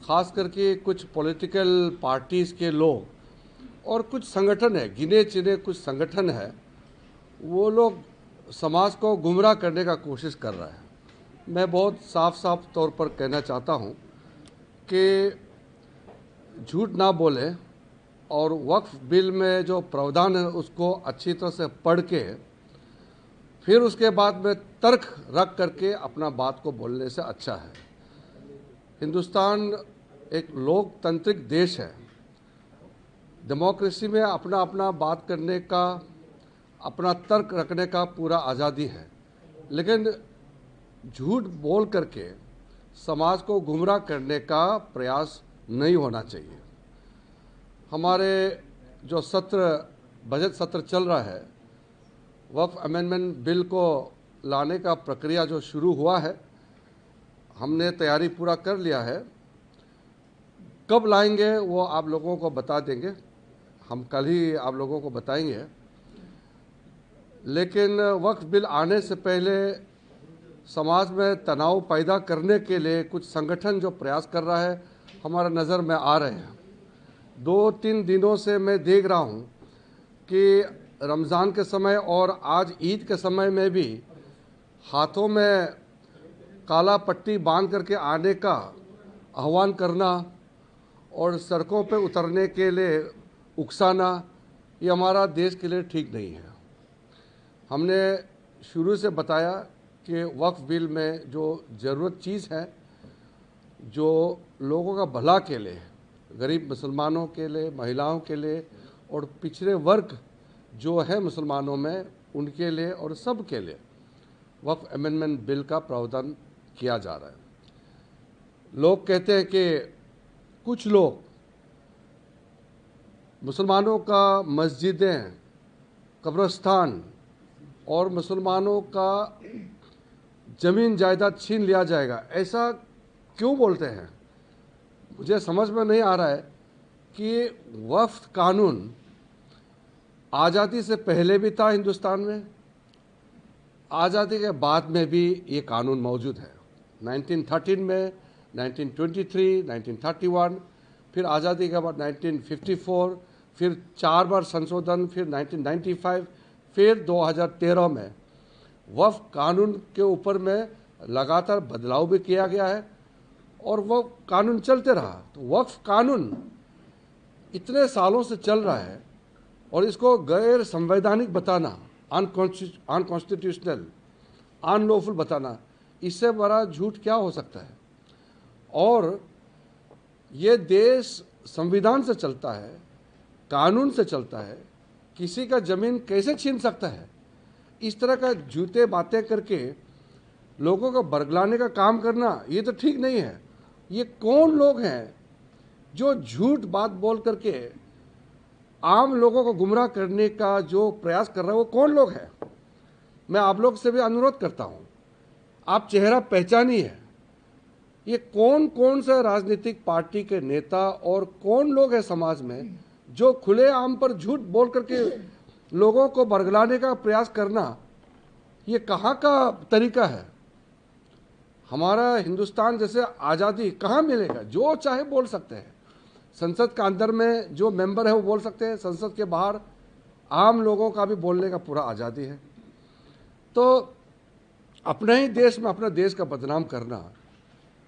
खास करके कुछ पॉलिटिकल पार्टीज़ के लोग और कुछ संगठन है, गिने चुने कुछ संगठन है, वो लोग समाज को गुमराह करने का कोशिश कर रहा है। मैं बहुत साफ साफ तौर पर कहना चाहता हूँ कि झूठ ना बोले और वक्फ बिल में जो प्रावधान है उसको अच्छी तरह से पढ़ के फिर उसके बाद में तर्क रख करके अपना बात को बोलने से अच्छा है। हिंदुस्तान एक लोकतांत्रिक देश है। डेमोक्रेसी में अपना अपना बात करने का, अपना तर्क रखने का पूरा आज़ादी है, लेकिन झूठ बोल करके समाज को गुमराह करने का प्रयास नहीं होना चाहिए। हमारे जो बजट सत्र चल रहा है, वक्फ अमेंडमेंट बिल को लाने का प्रक्रिया जो शुरू हुआ है, हमने तैयारी पूरा कर लिया है। कब लाएंगे वो आप लोगों को बता देंगे, हम कल ही आप लोगों को बताएंगे। लेकिन वक्फ बिल आने से पहले समाज में तनाव पैदा करने के लिए कुछ संगठन जो प्रयास कर रहा है, हमारा नज़र में आ रहे हैं। 2-3 दिनों से मैं देख रहा हूँ कि रमज़ान के समय और आज ईद के समय में भी हाथों में काला पट्टी बांध करके आने का आह्वान करना और सड़कों पर उतरने के लिए उकसाना, ये हमारा देश के लिए ठीक नहीं है। हमने शुरू से बताया कि वक्फ बिल में जो ज़रूरत चीज़ है, जो लोगों का भला के लिए, गरीब मुसलमानों के लिए, महिलाओं के लिए और पिछड़े वर्ग जो है मुसलमानों में, उनके लिए और सब के लिए वक्फ अमेंडमेंट बिल का प्रावधान किया जा रहा है। लोग कहते हैं कि कुछ लोग मुसलमानों का मस्जिदें, कब्रिस्तान और मुसलमानों का ज़मीन जायदाद छीन लिया जाएगा, ऐसा क्यों बोलते हैं? मुझे समझ में नहीं आ रहा है कि वक्फ कानून आज़ादी से पहले भी था हिंदुस्तान में, आज़ादी के बाद में भी ये कानून मौजूद है। 1913 में, 1923, 1931, फिर आज़ादी के बाद 1954, फिर 4 बार संशोधन, फिर 1995, फिर 2013 में वक्फ कानून के ऊपर में लगातार बदलाव भी किया गया है और वो कानून चलते रहा। तो वक्फ कानून इतने सालों से चल रहा है और इसको गैर संवैधानिक बताना, अनकॉन्स्टिट्यूशनल, अनलॉफुल बताना, इससे बड़ा झूठ क्या हो सकता है? और ये देश संविधान से चलता है, कानून से चलता है, किसी का ज़मीन कैसे छीन सकता है? इस तरह का झूठे बातें करके लोगों को बरगलाने का काम करना, ये तो ठीक नहीं है। ये कौन लोग हैं जो झूठ बात बोल करके आम लोगों को गुमराह करने का जो प्रयास कर रहे हैं? वो कौन लोग हैं? मैं आप लोग से भी अनुरोध करता हूँ, आप चेहरा पहचानिए। ये कौन कौन से राजनीतिक पार्टी के नेता और कौन लोग हैं समाज में जो खुले आम पर झूठ बोल करके लोगों को बरगलाने का प्रयास करना, ये कहाँ का तरीका है? हमारा हिंदुस्तान जैसे आज़ादी कहाँ मिलेगा? जो चाहे बोल सकते हैं। संसद का अंदर में जो मेंबर है वो बोल सकते हैं, संसद के बाहर आम लोगों का भी बोलने का पूरा आज़ादी है। तो अपने ही देश में अपना देश का बदनाम करना,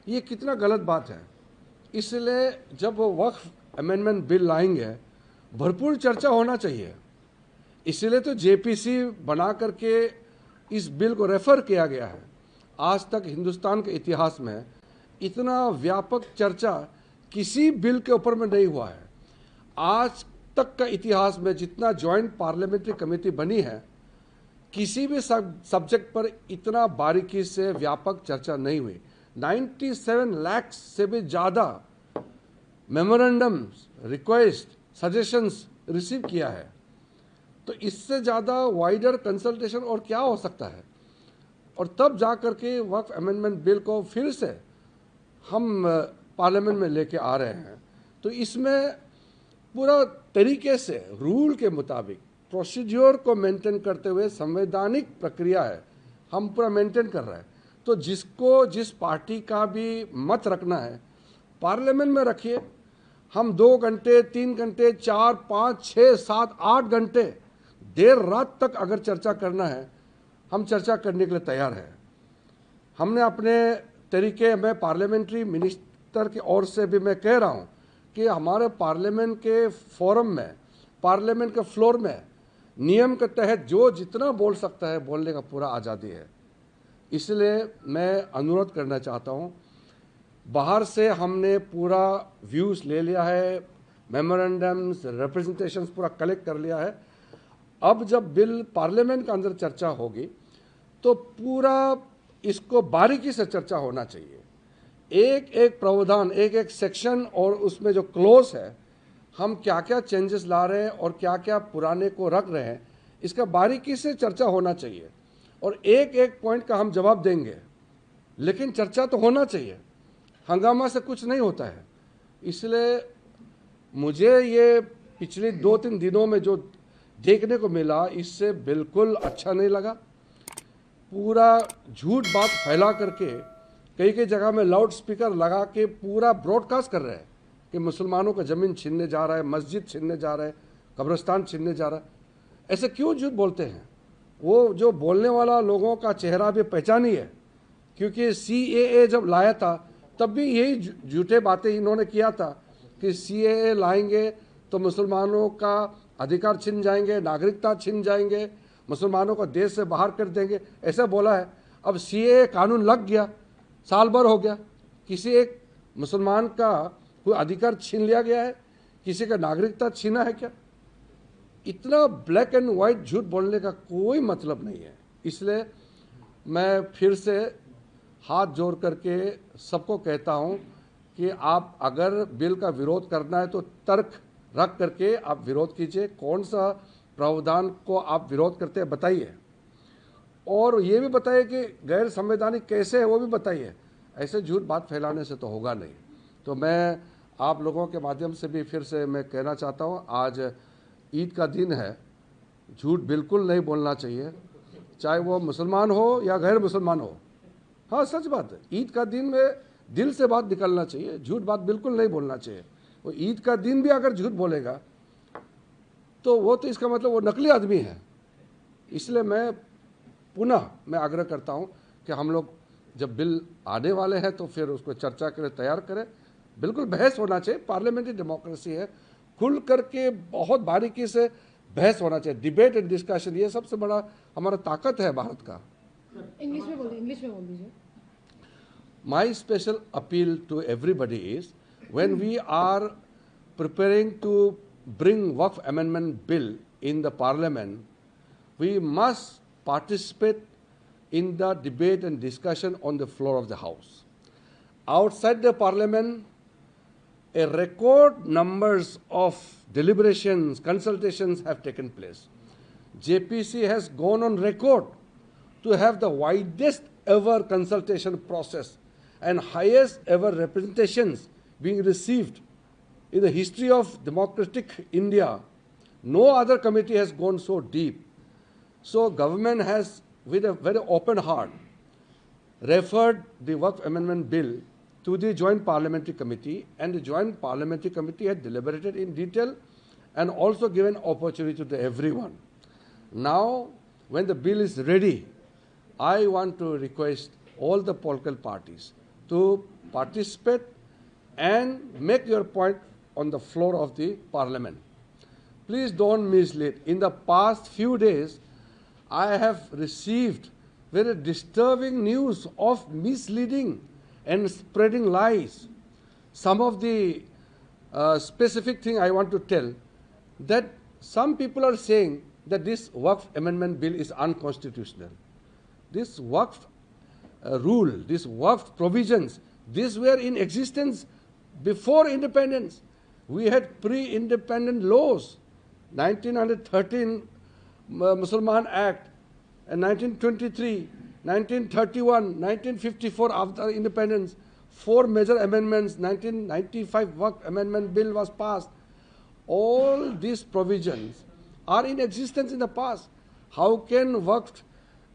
ये कितना गलत बात है। इसलिए जब वो वक्फ अमेंडमेंट बिल लाएंगे, भरपूर चर्चा होना चाहिए। इसलिए तो जेपीसी बना करके इस बिल को रेफर किया गया है। आज तक हिंदुस्तान के इतिहास में इतना व्यापक चर्चा किसी बिल के ऊपर में नहीं हुआ है। आज तक का इतिहास में जितना जॉइंट पार्लियामेंट्री कमेटी बनी है, किसी भी सब्जेक्ट पर इतना बारीकी से व्यापक चर्चा नहीं हुई। 97 लाख से भी ज़्यादा मेमोरेंडम्स, रिक्वेस्ट, सजेशंस रिसीव किया है। तो इससे ज़्यादा वाइडर कंसल्टेशन और क्या हो सकता है? और तब जा कर के वक्फ अमेंडमेंट बिल को फिर से हम पार्लियामेंट में लेके आ रहे हैं। तो इसमें पूरा तरीके से रूल के मुताबिक प्रोसीड्योर को मेंटेन करते हुए संवैधानिक प्रक्रिया है, हम पूरा मेंटेन कर रहे हैं। तो जिसको जिस पार्टी का भी मत रखना है, पार्लियामेंट में रखिए। हम 2 घंटे, 3 घंटे, 4, 5, 6, 7, 8 घंटे देर रात तक अगर चर्चा करना है, हम चर्चा करने के लिए तैयार हैं। हमने अपने तरीके में पार्लियामेंट्री मिनिस्टर की ओर से भी मैं कह रहा हूं कि हमारे पार्लियामेंट के फोरम में, पार्लियामेंट के फ्लोर में नियम के तहत जो जितना बोल सकता है बोलने का पूरा आज़ादी है। इसलिए मैं अनुरोध करना चाहता हूं, बाहर से हमने पूरा व्यूज़ ले लिया है, मेमोरेंडम्स, रिप्रेजेंटेशंस पूरा कलेक्ट कर लिया है। अब जब बिल पार्लियामेंट के अंदर चर्चा होगी तो पूरा इसको बारीकी से चर्चा होना चाहिए। एक एक प्रावधान, एक एक सेक्शन और उसमें जो क्लोज है, हम क्या क्या चेंजेस ला रहे हैं और क्या क्या पुराने को रख रहे हैं, इसका बारीकी से चर्चा होना चाहिए और एक एक पॉइंट का हम जवाब देंगे। लेकिन चर्चा तो होना चाहिए, हंगामा से कुछ नहीं होता है। इसलिए मुझे ये पिछले 2-3 दिनों में जो देखने को मिला, इससे बिल्कुल अच्छा नहीं लगा। पूरा झूठ बात फैला करके कई कई जगह में लाउड स्पीकर लगा के पूरा ब्रॉडकास्ट कर रहे हैं कि मुसलमानों का ज़मीन छीनने जा रहा है, मस्जिद छीनने जा रहा है, कब्रिस्तान छीनने जा रहा है। ऐसे क्यों झूठ बोलते हैं? वो जो बोलने वाला लोगों का चेहरा भी पहचानी है, क्योंकि CAA जब लाया था तब भी यही झूठे बातें इन्होंने किया था कि CAA लाएंगे तो मुसलमानों का अधिकार छिन जाएंगे, नागरिकता छिन जाएंगे, मुसलमानों को देश से बाहर कर देंगे, ऐसा बोला है। अब CAA कानून लग गया, साल भर हो गया, किसी एक मुसलमान का कोई अधिकार छीन लिया गया है? किसी का नागरिकता छीना है क्या? इतना ब्लैक एंड वाइट झूठ बोलने का कोई मतलब नहीं है। इसलिए मैं फिर से हाथ जोड़ करके सबको कहता हूं कि आप अगर बिल का विरोध करना है तो तर्क रख करके आप विरोध कीजिए। कौन सा प्रावधान को आप विरोध करते हैं बताइए, और ये भी बताइए कि गैर संवैधानिक कैसे है वो भी बताइए। ऐसे झूठ बात फैलाने से तो होगा नहीं। तो मैं आप लोगों के माध्यम से भी फिर से मैं कहना चाहता हूँ, आज ईद का दिन है, झूठ बिल्कुल नहीं बोलना चाहिए, चाहे वो मुसलमान हो या गैर मुसलमान हो। हाँ, सच बात है, ईद का दिन में दिल से बात निकलना चाहिए, झूठ बात बिल्कुल नहीं बोलना चाहिए। वो ईद का दिन भी अगर झूठ बोलेगा तो वो तो इसका मतलब वो नकली आदमी है। इसलिए मैं पुनः आग्रह करता हूं कि हम लोग जब बिल आने वाले हैं तो फिर उसको चर्चा के लिए तैयार करें। बिल्कुल बहस होना चाहिए, पार्लियामेंट्री डेमोक्रेसी है, खुल करके बहुत बारीकी से बहस होना चाहिए, डिबेट एंड डिस्कशन। ये सबसे बड़ा हमारा ताकत है भारत का। इंग्लिश में बोल दीजिए। My special appeal to everybody is, when we are preparing to bring Waqf Amendment Bill in the Parliament, we must participate in the debate and discussion on the floor of the House. Outside the Parliament, a record numbers of deliberations, consultations have taken place. JPC has gone on record to have the widest ever consultation process and highest ever representations being received in the history of democratic India. No other committee has gone so deep. So government has, with a very open heart, referred the Waqf Amendment Bill to the Joint Parliamentary Committee, and the Joint Parliamentary Committee had deliberated in detail and also given opportunity to everyone. Now, when the bill is ready, I want to request all the political parties to participate and make your point on the floor of the Parliament. Please don't mislead. In the past few days, I have received very disturbing news of misleading and spreading lies. Some of the specific thing I want to tell, that some people are saying that this Waqf Amendment Bill is unconstitutional. This Waqf rule, these Waqf provisions, these were in existence before independence. We had pre-independent laws, 1913 Musalman Act, and 1923, 1931, 1954 after independence, 4 major amendments, 1995 Waqf Amendment Bill was passed. All these provisions are in existence in the past. How can Waqf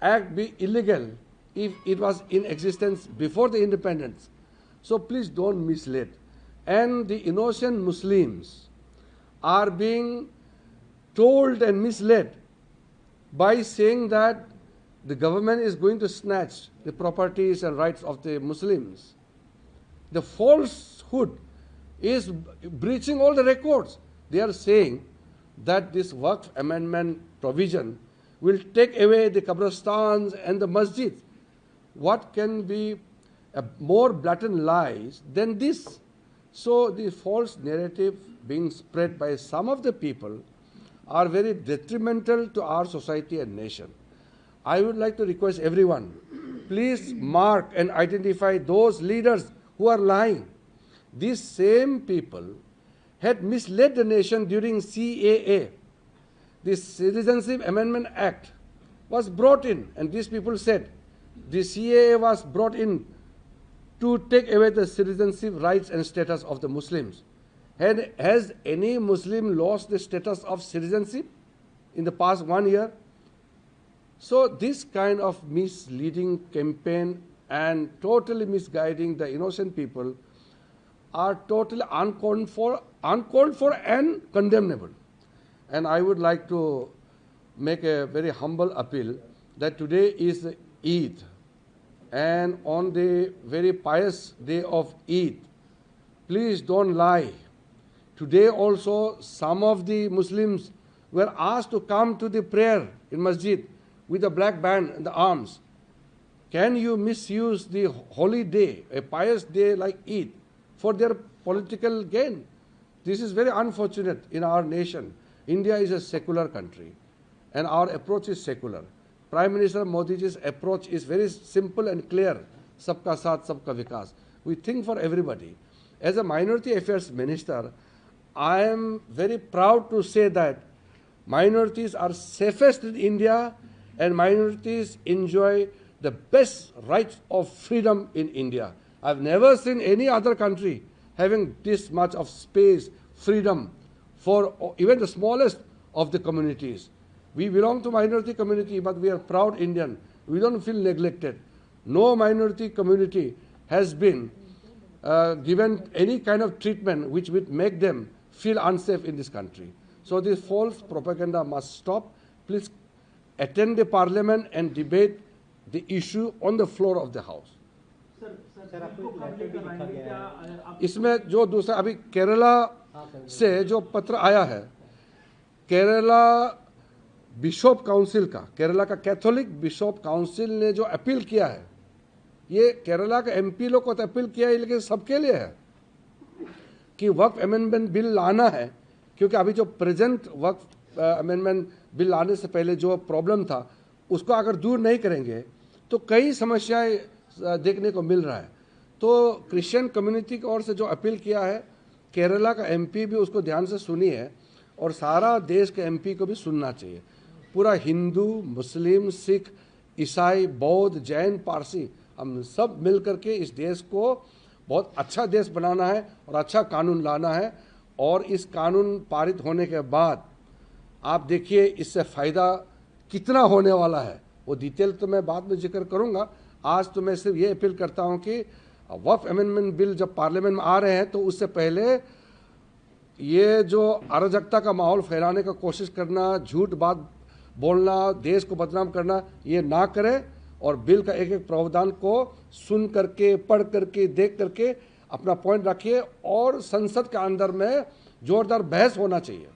Act be illegal if it was in existence before the independence? So please don't mislead. and the innocent Muslims are being told and misled by saying that the government is going to snatch the properties and rights of the Muslims. The falsehood is breaching all the records. They are saying that this Waqf amendment provision will take away the qabristans and the masjids. What can be a more blatant lies than this? So the false narrative being spread by some of the people are very detrimental to our society and nation. I would like to request everyone, please mark and identify those leaders who are lying. These same people had misled the nation during CAA. The Citizenship Amendment Act was brought in, and these people said the CAA was brought in to take away the citizenship rights and status of the Muslims. Has any Muslim lost the status of citizenship in the past 1 year? So this kind of misleading campaign and totally misguiding the innocent people are totally uncalled for and condemnable. And I would like to make a very humble appeal that today is Eid, and on the very pious day of Eid, please don't lie. Today also some of the Muslims were asked to come to the prayer in masjid with a black band in the arms. Can you misuse the holy day, a pious day like Eid, for their political gain? This is very unfortunate in our nation. India is a secular country, and our approach is secular. Prime Minister Modi's approach is very simple and clear. Sabka Saath, Sabka Vikas. We think for everybody. As a Minority Affairs Minister, I am very proud to say that minorities are safest in India, and minorities enjoy the best rights of freedom in India. I've never seen any other country having this much of space, freedom for even the smallest of the communities. We belong to minority community, but we are proud Indian. We don't feel neglected. No minority community has been given any kind of treatment which would make them feel unsafe in this country. So this false propaganda must stop. Please attend the parliament and debate the issue on the floor of the house. इसमें जो दूसरा अभी केरला से जो पत्र आया है, Kerala bishop council का, केरला का कैथोलिक बिशप काउंसिल ने जो अपील किया है, ये केरला का एमपी लोग को तो अपील किया है, लेकिन सबके लिए है कि वक्फ अमेंडमेंट बिल लाना है, क्योंकि अभी जो प्रेजेंट वक्फ अमेंडमेंट बिल लाने से पहले जो प्रॉब्लम था उसको अगर दूर नहीं करेंगे तो कई समस्याएं देखने को मिल रहा है. तो क्रिश्चियन कम्युनिटी की ओर से जो अपील किया है, केरला का एमपी भी उसको ध्यान से सुनी है, और सारा देश के एमपी को भी सुनना चाहिए. पूरा हिंदू, मुस्लिम, सिख, ईसाई, बौद्ध, जैन, पारसी, हम सब मिल करके इस देश को बहुत अच्छा देश बनाना है और अच्छा कानून लाना है. और इस कानून पारित होने के बाद आप देखिए इससे फ़ायदा कितना होने वाला है. वो डिटेल तो मैं बाद में जिक्र करूंगा. आज तो मैं सिर्फ ये अपील करता हूं कि वक्फ अमेंडमेंट बिल जब पार्लियामेंट में आ रहे हैं तो उससे पहले ये जो अराजकता का माहौल फैलाने का कोशिश करना, झूठ बात बोलना, देश को बदनाम करना, ये ना करें. और बिल का एक एक प्रावधान को सुन करके, पढ़ करके, देख करके अपना पॉइंट रखिए, और संसद के अंदर में जोरदार बहस होना चाहिए.